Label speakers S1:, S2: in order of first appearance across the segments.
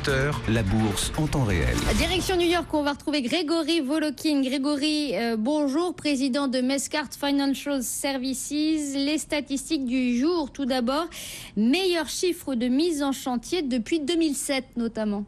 S1: 20h, la bourse en temps réel.
S2: Direction New York, on va retrouver Grégory Volokin. Grégory, bonjour, président de Mescart Financial Services. Les statistiques du jour, tout d'abord. Meilleur chiffre de mise en chantier depuis 2007 notamment.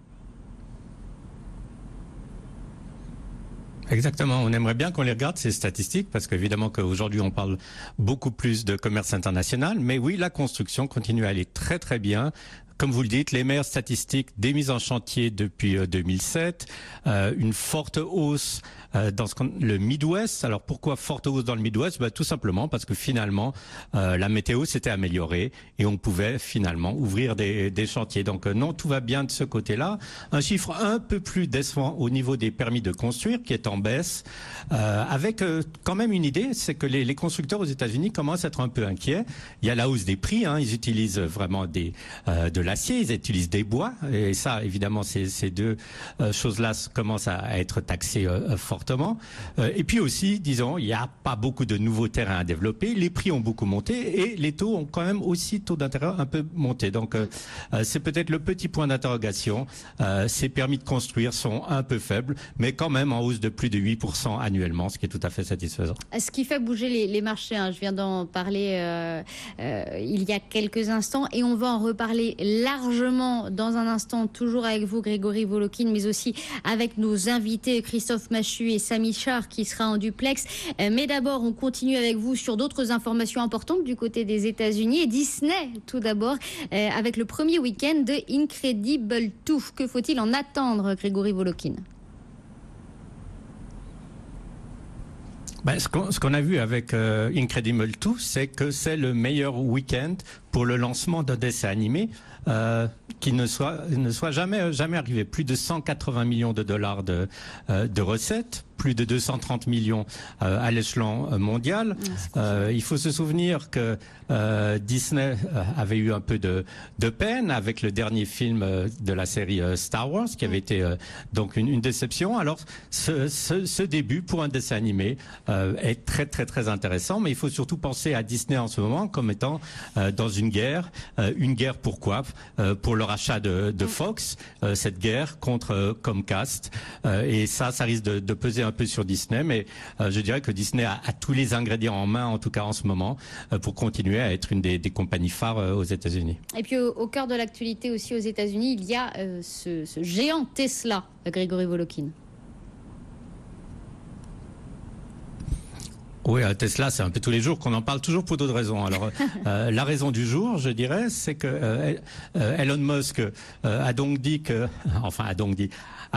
S3: Exactement, on aimerait bien qu'on les regarde ces statistiques parce qu'évidemment qu'aujourd'hui on parle beaucoup plus de commerce international, mais oui, la construction continue à aller très très bien. Comme vous le dites, les meilleures statistiques des mises en chantier depuis 2007, une forte hausse dans le Midwest. Alors pourquoi forte hausse dans le Midwest? Tout simplement parce que finalement la météo s'était améliorée et on pouvait finalement ouvrir des chantiers. Donc non, tout va bien de ce côté-là. Un chiffre un peu plus décevant au niveau des permis de construire qui est en baisse, avec quand même une idée, c'est que les constructeurs aux États-Unis commencent à être un peu inquiets. Il y a la hausse des prix, ils utilisent vraiment de l'acier, ils utilisent des bois, et ça, évidemment, ces deux choses-là commencent à être taxées fortement. Et puis aussi, disons, il n'y a pas beaucoup de nouveaux terrains à développer, les prix ont beaucoup monté, et les taux ont quand même aussi, taux d'intérêt un peu monté. Donc, c'est peut-être le petit point d'interrogation. Ces permis de construire sont un peu faibles, mais quand même en hausse de plus de 8% annuellement, ce qui est tout à fait satisfaisant.
S2: Ce qui fait bouger les marchés, je viens d'en parler il y a quelques instants, et on va en reparler largement dans un instant, toujours avec vous Grégory Volokin, mais aussi avec nos invités Christophe Machu et Samy Char qui sera en duplex. Mais d'abord, on continue avec vous sur d'autres informations importantes du côté des États-Unis et Disney tout d'abord, avec le premier week-end de Incredible 2. Que faut-il en attendre, Grégory Volokin?
S3: Ce qu'on a vu avec Incredible 2, c'est que c'est le meilleur week-end pour le lancement d'un dessin animé qui ne soit jamais arrivé. Plus de 180 millions de dollars de recettes, plus de 230 millions à l'échelon mondial. Il faut se souvenir que Disney avait eu un peu de peine avec le dernier film de la série Star Wars, qui avait été donc une déception. Alors, ce début pour un dessin animé est très très très intéressant, mais il faut surtout penser à Disney en ce moment comme étant dans une guerre. Une guerre pourquoi? Pour le rachat de Fox, cette guerre contre Comcast, et ça risque de peser un peu sur Disney, mais je dirais que Disney a tous les ingrédients en main, en tout cas en ce moment, pour continuer à être une des compagnies phares aux États-Unis.
S2: Et puis au cœur de l'actualité aussi aux États-Unis, il y a ce géant Tesla, Grégory Volokin.
S3: Oui, Tesla, c'est un peu tous les jours qu'on en parle, toujours pour d'autres raisons. Alors, la raison du jour, je dirais, c'est que Elon Musk a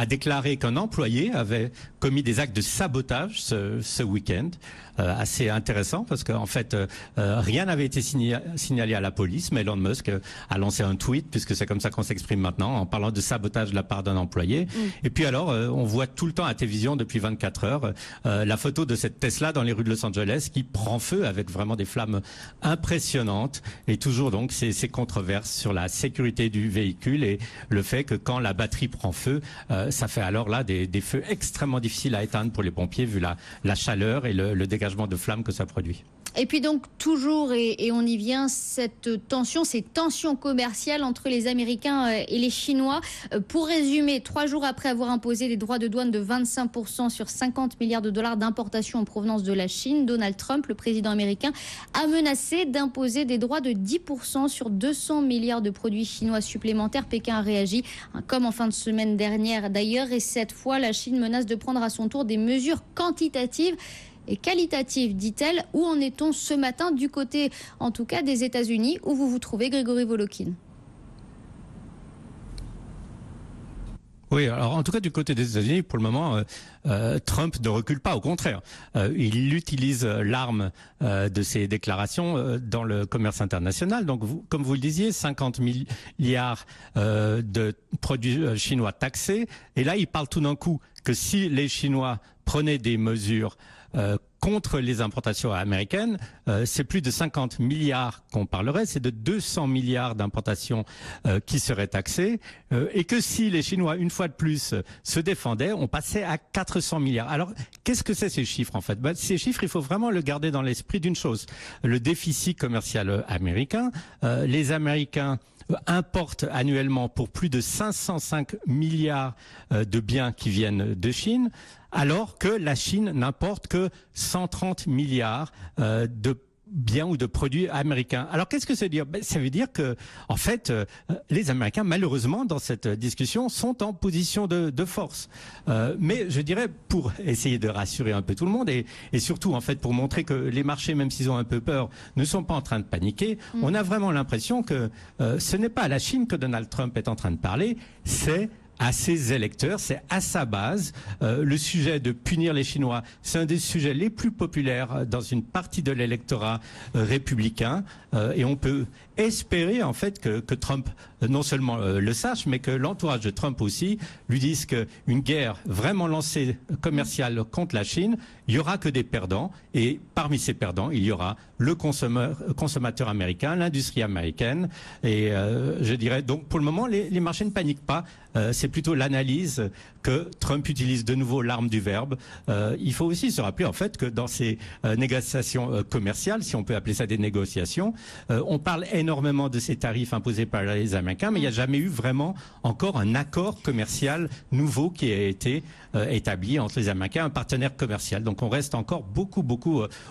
S3: déclaré qu'un employé avait commis des actes de sabotage ce week-end. Assez intéressant parce qu'en fait, rien n'avait été signalé à la police, mais Elon Musk a lancé un tweet, puisque c'est comme ça qu'on s'exprime maintenant, en parlant de sabotage de la part d'un employé. Et puis alors, on voit tout le temps à la télévision depuis 24 heures la photo de cette Tesla dans les rues de Los Angeles qui prend feu avec vraiment des flammes impressionnantes, et toujours donc ces controverses sur la sécurité du véhicule et le fait que quand la batterie prend feu, ça fait alors là des feux extrêmement difficiles à éteindre pour les pompiers vu la chaleur et le dégagement de flammes que ça produit.
S2: Et puis donc toujours, et on y vient, ces tensions commerciales entre les Américains et les Chinois. Pour résumer, 3 jours après avoir imposé des droits de douane de 25% sur 50 milliards de dollars d'importation en provenance de la Chine, Donald Trump, le président américain, a menacé d'imposer des droits de 10% sur 200 milliards de produits chinois supplémentaires. Pékin a réagi, comme en fin de semaine dernière d'ailleurs, et cette fois, la Chine menace de prendre à son tour des mesures quantitatives et qualitative, dit-elle. Où en est-on ce matin du côté, en tout cas, des États-Unis, où vous vous trouvez, Grégory Volokin?
S3: Oui, alors en tout cas du côté des États-Unis, pour le moment, Trump ne recule pas, au contraire. Il utilise l'arme de ses déclarations dans le commerce international. Donc, comme vous le disiez, 50 milliards de produits chinois taxés. Et là, il parle tout d'un coup que si les Chinois prenaient des mesures contre les importations américaines, c'est plus de 50 milliards qu'on parlerait, c'est de 200 milliards d'importations qui seraient taxées, et que si les Chinois, une fois de plus, se défendaient, on passait à 400 milliards. Alors, qu'est-ce que c'est ces chiffres en fait? Ces chiffres, il faut vraiment le garder dans l'esprit d'une chose, le déficit commercial américain. Les Américains importe annuellement pour plus de 505 milliards de biens qui viennent de Chine, alors que la Chine n'importe que 130 milliards de biens ou de produits américains. Alors qu'est-ce que ça veut dire? Ça veut dire que, en fait, les Américains, malheureusement, dans cette discussion, sont en position de force. Mais je dirais, pour essayer de rassurer un peu tout le monde et surtout, en fait, pour montrer que les marchés, même s'ils ont un peu peur, ne sont pas en train de paniquer, on a vraiment l'impression que ce n'est pas à la Chine que Donald Trump est en train de parler, c'est à ses électeurs, c'est à sa base. Le sujet de punir les Chinois, c'est un des sujets les plus populaires dans une partie de l'électorat républicain. Et on peut espérer en fait que Trump non seulement le sache, mais que l'entourage de Trump aussi lui dise qu'une guerre vraiment lancée commerciale contre la Chine, il y aura que des perdants. Et parmi ces perdants, il y aura le consommateur américain, l'industrie américaine. Et je dirais donc pour le moment, les marchés ne paniquent pas. C'est plutôt l'analyse que Trump utilise de nouveau l'arme du verbe. Il faut aussi se rappeler en fait que dans ces négociations commerciales, si on peut appeler ça des négociations, on parle énormément de ces tarifs imposés par les Américains, mais il n'y a jamais eu vraiment encore un accord commercial nouveau qui a été établi entre les Américains, un partenaire commercial. Donc on reste encore beaucoup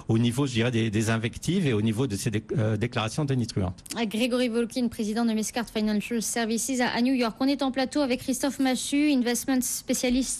S3: au niveau, je dirais, des invectives et au niveau de ces déclarations tonitruantes.
S2: Grégory Volkin, président de Mescart Financial Services à New York. On est en plateau avec Christophe Massu, investment spécialiste